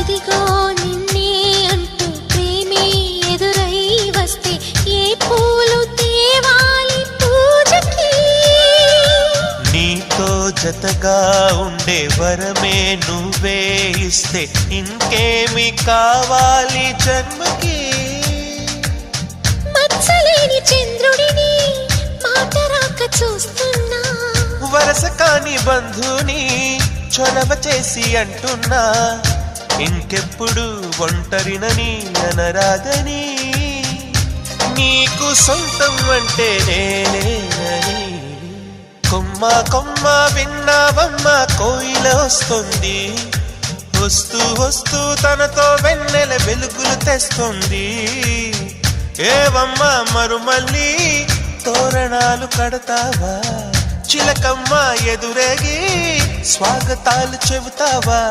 అదిగో నిన్నే అంటూ ప్రేమే ఎదురై వస్తే ఏ పూలు తేవాలి పూజకి? నీతో జతగా ఉండే వరమే నువ్వే ఇస్తే ఇంకేమి కావాలి జన్మకి? మచ్చలేని చంద్రుడిని మాట రాక చూస్తున్నా, వరస కాని బంధుని చొరవ చేసి అంటున్నా, ఇంకెప్పుడు ఒంటరినని అనరాదని, నీకు సొంతం అంటే నేనేనని. కొమ్మ కొమ్మ విన్నావమ్మ కోయిల వస్తుంది, వస్తూ వస్తూ తనతో వెన్నెల వెలుగులు తెస్తుంది. ఏవమ్మ మరుమల్లి తోరణాలు కడతావా, చిలకమ్మ ఎదురేగి స్వాగతాలు చెబుతావా?